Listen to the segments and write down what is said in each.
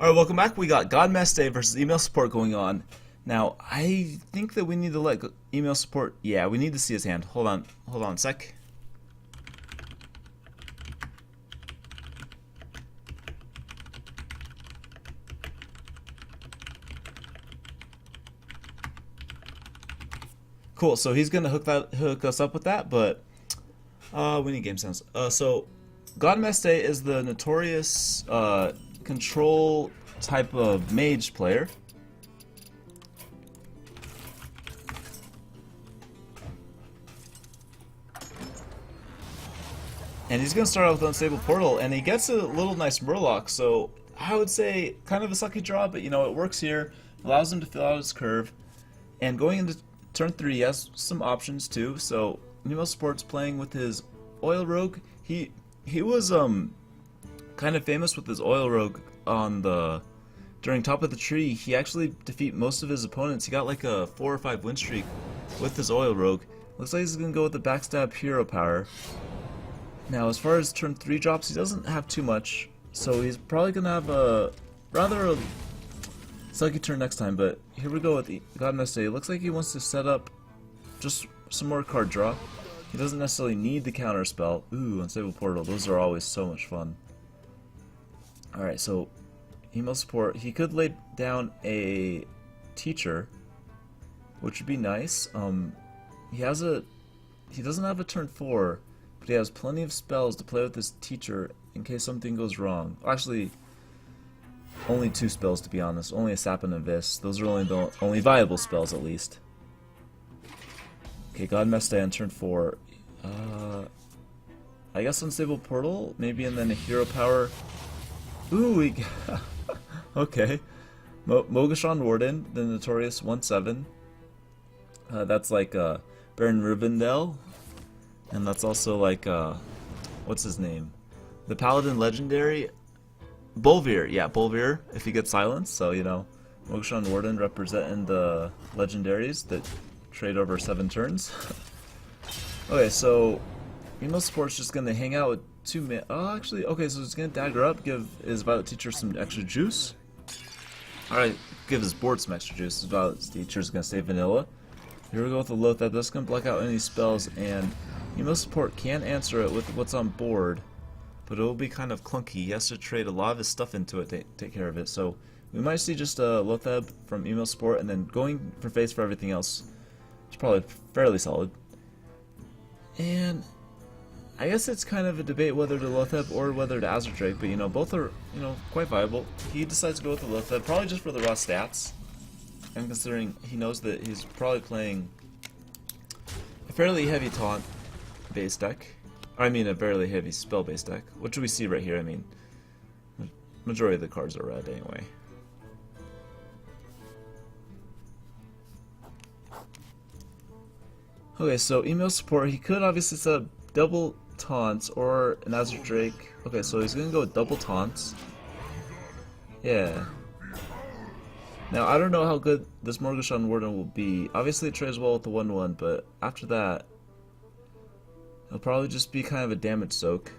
Alright, welcome back. We got GodMaste versus email support going on. Now, I think that we need to let email support... Yeah, we need to see his hand. Hold on a sec. Cool, so he's gonna hook us up with that, but we need game sounds. So GodMaste is the notorious control type of mage player. And he's going to start out with Unstable Portal, and he gets a little nice Murloc, so I would say kind of a sucky draw, but you know, it works here, allows him to fill out his curve, and going into turn 3 he has some options too, so Email Support's playing with his Oil Rogue. He was kind of famous with his Oil Rogue on the... During Top of the Tree, he actually defeat most of his opponents. He got like a 4 or 5 win streak with his Oil Rogue. Looks like he's going to go with the Backstab Hero Power. Now, as far as turn 3 drops, he doesn't have too much, so he's probably going to have a rather sucky turn next time, but here we go with GodMaste. It looks like he wants to set up just some more card draw. He doesn't necessarily need the counter spell. Ooh, Unstable Portal, those are always so much fun. Alright, so Email Support, he could lay down a Teacher, which would be nice. He doesn't have a turn 4, but he has plenty of spells to play with this Teacher in case something goes wrong. Actually, only 2 spells to be honest. Only a Sap and a Vis. Those are only the only viable spells at least. Okay, GodMaste on turn 4. I guess Unstable Portal, maybe, and then a Hero Power. Ooh, we okay. Mogashawn Warden, the notorious 1/7. That's like Baron Rivendell. And that's also like, what's his name? The Paladin Legendary? Bolvir, yeah, Bolvir, if he gets silenced. So, you know, Mogashawn Warden representing the legendaries that trade over 7 turns. Okay, so Email Support's just going to hang out with 2 men. Oh, actually, okay, so he's going to dagger up, give his Violet Teacher some extra juice. Alright, give his board some extra juice. His Violet Teacher's going to stay vanilla. Here we go with the Loatheb. That's going to block out any spells, and Email Support can answer it with what's on board, but it will be kind of clunky. He has to trade a lot of his stuff into it to take care of it. So we might see just a Loatheb from Email Support, and then going for face for everything else. It's probably fairly solid. And I guess it's kind of a debate whether to Loatheb or whether to Azure Drake, but you know, both are, you know, quite viable. He decides to go with the Loatheb, probably just for the raw stats. And considering he knows that he's probably playing a fairly heavy taunt based deck. I mean a fairly heavy spell based deck. What do we see right here? I mean, majority of the cards are red anyway. Okay, so Email Support, he could obviously set up double taunts or an Azure Drake. Okay, so he's gonna go with double taunts. Yeah. Now, I don't know how good this Mogashawn Warden will be. Obviously, it trades well with the 1/1, but after that, it'll probably just be kind of a damage soak.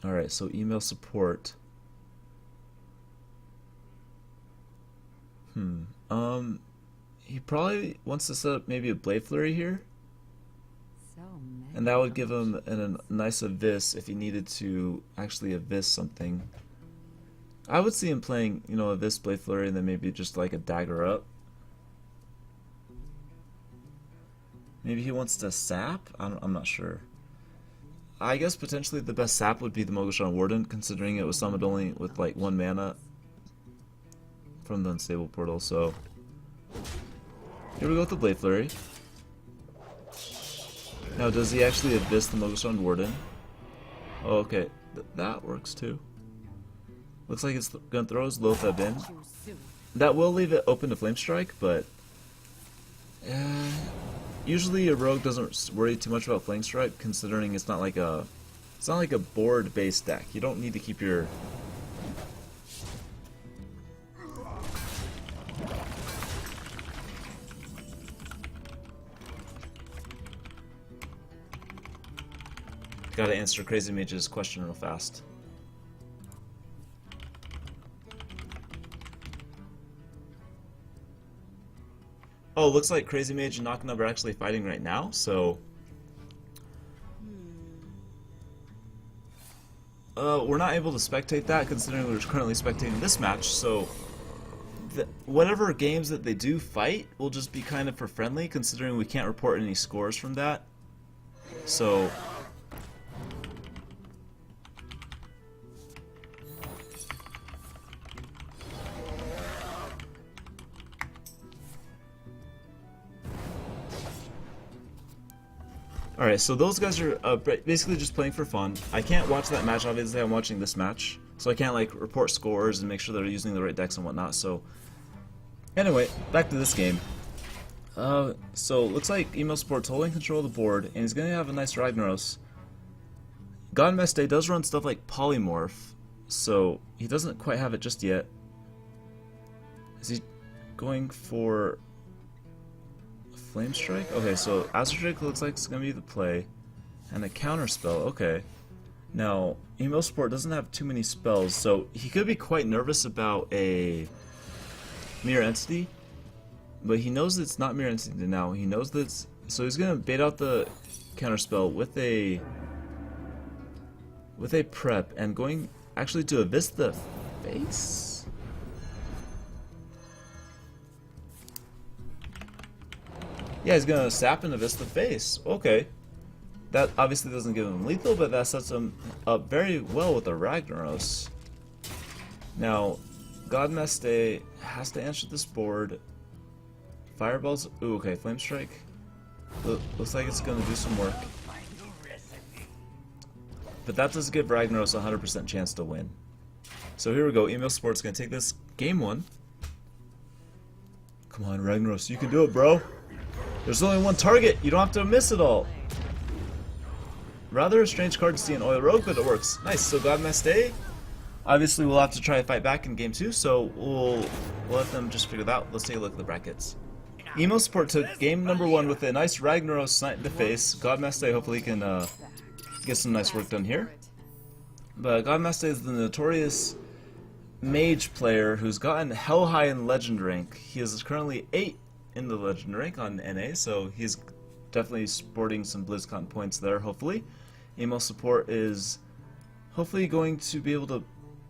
Alright, so Email Support. He probably wants to set up maybe a Blade Flurry here. And that would give him a nice Abyss if he needed to actually Abyss something. I would see him playing, you know, a Abyss Blade Flurry and then maybe just like a Dagger up. Maybe he wants to Sap? I'm not sure. I guess potentially the best Sap would be the Mogashawn Warden, considering it was summoned only with like 1 mana from the Unstable Portal, so here we go with the Blade Flurry. Now, does he actually Abyss the Mogashawn Warden? Oh, okay. That works too. Looks like it's going to throw his Loatheb in. That will leave it open to Flame Strike, but usually a rogue doesn't worry too much about Flame Strike, considering it's not like a board-based deck. You don't need to keep your gotta answer Crazy Mage's question real fast. Oh, looks like Crazy Mage and Knock are actually fighting right now, so... we're not able to spectate that, considering we're currently spectating this match, so... whatever games that they do fight will just be kind of for friendly, considering we can't report any scores from that. So... Alright, so those guys are basically just playing for fun. I can't watch that match, obviously I'm watching this match. So I can't like report scores and make sure they're using the right decks and whatnot, so... Anyway, back to this game. So looks like Emo Sport's holding control of the board, and he's gonna have a nice Ragnaros. GodMaste does run stuff like Polymorph, so he doesn't quite have it just yet. Is he going for... Flame Strike? Okay, so Azure Strike looks like it's gonna be the play. And a counter spell, okay. Now, Emo Sport doesn't have too many spells, so he could be quite nervous about a Mirror Entity. But he knows that it's not Mirror Entity now. He knows that it's... So he's gonna bait out the counter spell with a prep and going actually to Abyss the face? Yeah, he's gonna sap and Abyss the face. Okay. That obviously doesn't give him lethal, but that sets him up very well with the Ragnaros. Now, GodMaste has to answer this board. Fireballs. Ooh, okay, Flame Strike. Looks like it's gonna do some work. But that does give Ragnaros a 100% chance to win. So here we go. Emo Sport's gonna take this game 1. Come on, Ragnaros, you can do it, bro. There's only one target. You don't have to miss it all. Rather a strange card to see in Oil Rogue, but it works. Nice. So GodMaste. Obviously, we'll have to try to fight back in game 2, so we'll let them just figure that out. Let's take a look at the brackets. Emo Sport took game number 1 with a nice Ragnaros snipe in the face. GodMaste hopefully can get some nice work done here. But GodMaste is the notorious mage player who's gotten hell high in legend rank. He is currently 8 in the legend rank on NA, so he's definitely sporting some BlizzCon points there, hopefully. Emo Support is hopefully going to be able to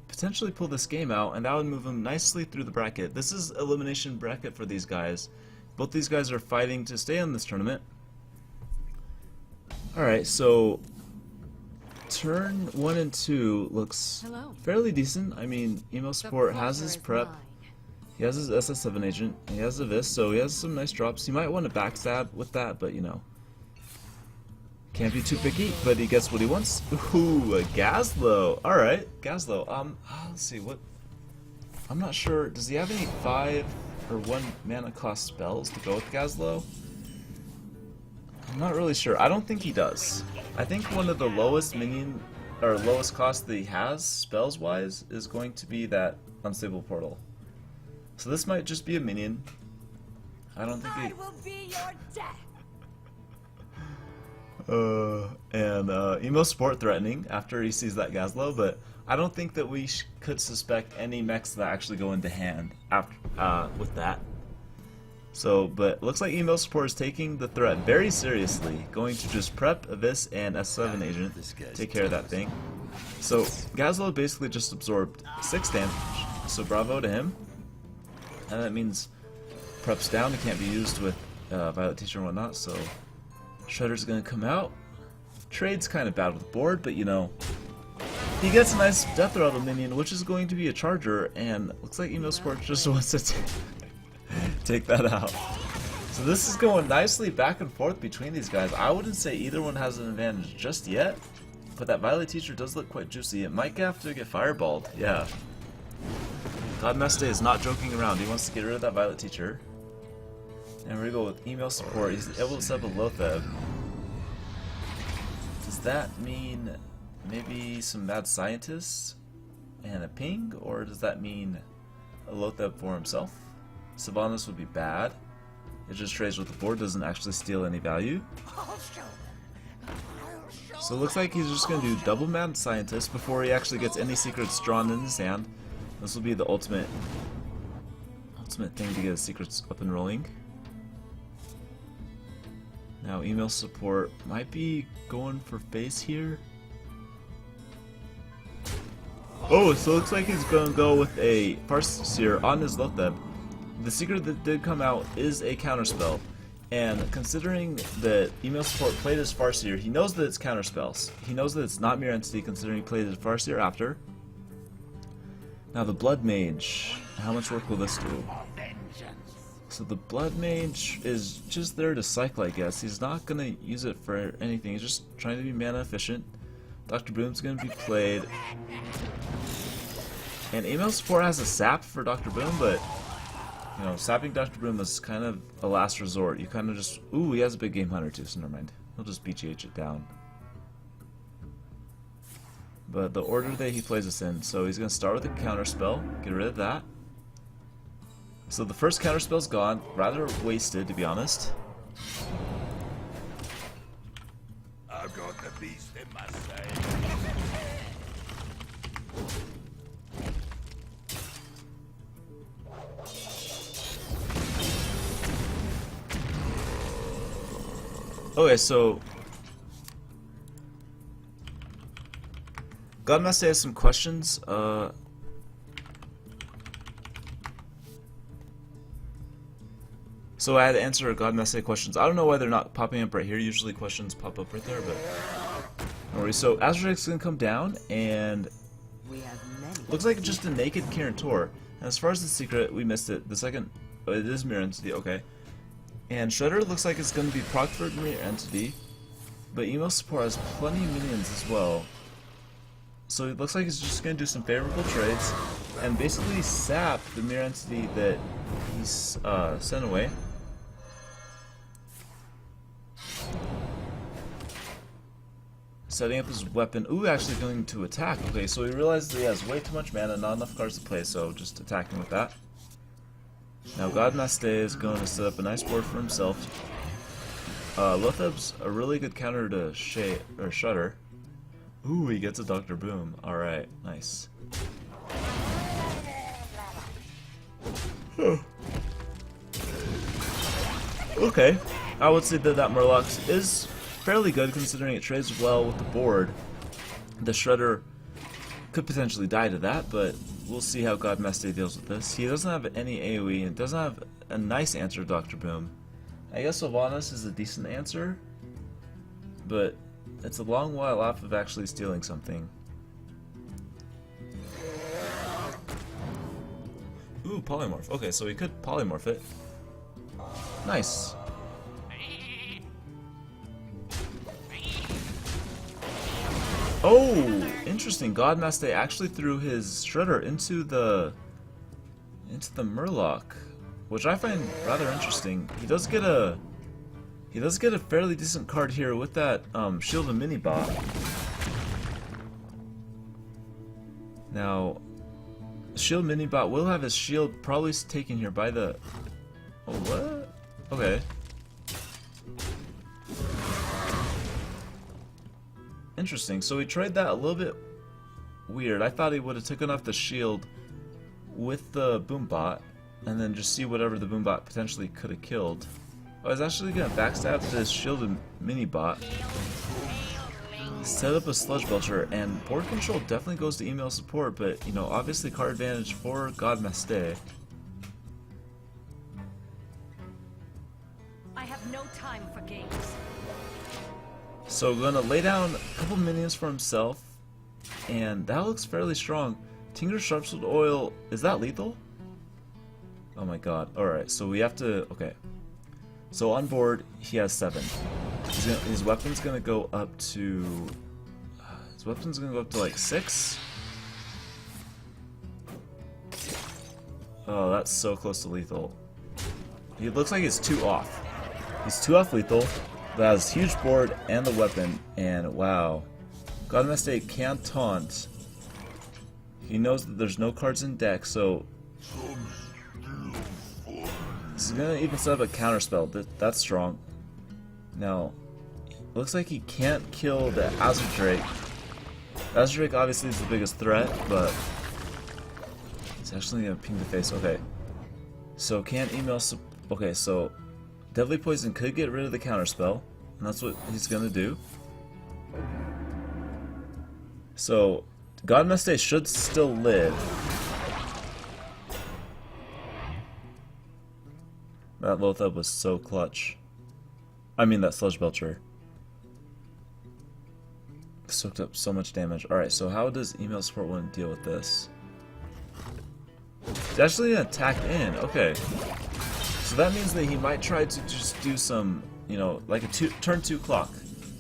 potentially pull this game out, and that would move him nicely through the bracket. This is elimination bracket for these guys. Both these guys are fighting to stay in this tournament. Alright, so turn 1 and 2 looks fairly decent. I mean, Emo Support has his prep. He has his SS7 agent, he has a Vis, so he has some nice drops. He might want to backstab with that, but you know. Can't be too picky, but he gets what he wants. Ooh, a Gazlo. Alright, Gazlo. Let's see, what... I'm not sure, does he have any 5 or 1 mana cost spells to go with Gazlo? I'm not really sure. I don't think he does. I think one of the lowest minion, or lowest cost that he has, spells-wise, is going to be that Unstable Portal. So this might just be a minion. I don't think he... will be your death. Emo Sport threatening after he sees that Gazlo, but I don't think that we could suspect any mechs that actually go into hand after with that. So, but looks like Emo Sport is taking the threat very seriously, going to just prep Abyss and S7 agent, take care of that thing. So Gazlo basically just absorbed 6 damage, so bravo to him. And that means prep's down, it can't be used with Violet Teacher and whatnot, so Shredder's gonna come out. Trade's kind of bad with the board, but you know, he gets a nice Death Rattle minion, which is going to be a Charger, and looks like Emo Sport just wants to take that out. So this is going nicely back and forth between these guys. I wouldn't say either one has an advantage just yet, but that Violet Teacher does look quite juicy. It might have to get fireballed, yeah. GodMaste is not joking around. He wants to get rid of that Violet Teacher. And we're going to go with Emo Support. He's able to set up a Lotheb. Does that mean maybe some Mad Scientists and a ping? Or does that mean a Lotheb for himself? Sylvanas would be bad. It just trades with the board, doesn't actually steal any value. So it looks like he's just going to do double Mad Scientist before he actually gets any secrets drawn in his hand. This will be the ultimate thing to get his secrets up and rolling. Now email support might be going for face here. Oh, so it looks like he's gonna go with a Farseer on his Lotheb. The secret that did come out is a counterspell. And considering that email support played as Farseer, he knows that it's counterspells. He knows that it's not Mirror Entity considering he played as Farseer after. Now the Blood Mage, how much work will this do? So the Blood Mage is just there to cycle, I guess. He's not going to use it for anything. He's just trying to be mana efficient. Dr. Boom's going to be played. And email support has a sap for Dr. Boom, but you know, sapping Dr. Boom is kind of a last resort. You kind of just... Ooh, he has a big game hunter too, so never mind. He'll just BGH it down. But the order that he plays us in, so he's going to start with a counter spell, get rid of that. So the first counter spell's gone, rather wasted to be honest. I've got the beast in my sight. Okay, so GodMaste has some questions. So I had to answer GodMaste questions. I don't know why they're not popping up right here. Usually questions pop up right there, but no worries. So Azraek's gonna come down, and looks like just a naked Kirin Tor. And as far as the secret, we missed it. The second, oh, it is Mirror Entity. Okay. And Shredder looks like it's going to be proc for Mirror Entity, but email support has plenty of minions as well. So it looks like he's just going to do some favorable trades and basically sap the Mirror Entity that he's sent away. Setting up his weapon. Ooh, actually going to attack. Okay, so he realizes he has way too much mana, not enough cards to play, so just attacking with that. Now GodMaste is going to set up a nice board for himself. Lotheb's a really good counter to Shudder. Ooh, he gets a Dr. Boom. Alright, nice. Okay, I would say that Murloc is fairly good considering it trades well with the board. The Shredder could potentially die to that, but we'll see how GodMaste deals with this. He doesn't have any AoE and doesn't have a nice answer to Dr. Boom. I guess Sylvanas is a decent answer, but it's a long while off of actually stealing something. Ooh, polymorph. Okay, so he could polymorph it. Nice. Oh, interesting. GodMaste actually threw his Shredder into the Murloc, which I find rather interesting. He does get a fairly decent card here with that Shield and Mini Bot. Now, Shield Mini Bot will have his shield probably taken here by the... Oh, what? Okay. Interesting. So he tried that a little bit weird. I thought he would have taken off the shield with the Boombot and then just see whatever the Boombot potentially could have killed. I was actually going to backstab this shielded mini-bot, set up a Sludge Belcher, and board control definitely goes to email support, but, you know, obviously card advantage for GodMaste. I have no time for games. So gonna lay down a couple minions for himself, and that looks fairly strong. Tinker Sharpsword Oil, is that lethal? Oh my god. Alright, so we have to... Okay. So on board, he has 7. His weapon's gonna go up to... His weapon's gonna go up to like 6? Oh, that's so close to lethal. He looks like he's 2 off. He's 2 off lethal. That has huge board and the weapon, and wow. GodMaste can't taunt. He knows that there's no cards in deck, so he's gonna even set up a counterspell. That's strong. Now, looks like he can't kill the Azraek. Azraek obviously is the biggest threat, but he's actually gonna ping the face. Okay, so can't email. Okay, so Deadly Poison could get rid of the counterspell. And that's what he's gonna do. So, GodMaste should still live. That Lothab was so clutch. I mean, that Sludge Belcher. Soaked up so much damage. Alright, so how does email support 1 deal with this? He's actually gonna attack in. Okay. So that means that he might try to just do some, you know, like a turn 2 clock.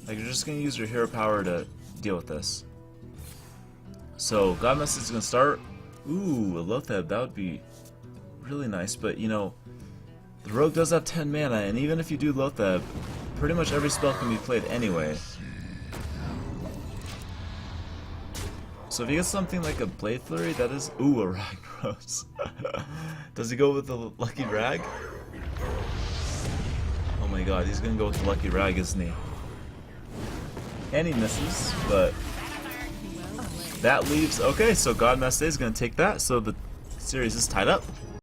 Like you're just gonna use your hero power to deal with this. So GodMaste is gonna start. Ooh, a Lothab, that would be really nice, but you know, the rogue does have 10 mana, and even if you do Lothab, pretty much every spell can be played anyway. So if he gets something like a Blade Flurry, that is... Ooh, a Rag Rose. Does he go with the Lucky Rag? Oh my god, he's gonna go with the Lucky Rag, isn't he? And he misses, but... That leaves... Okay, so GodMaste is gonna take that, so the series is tied up.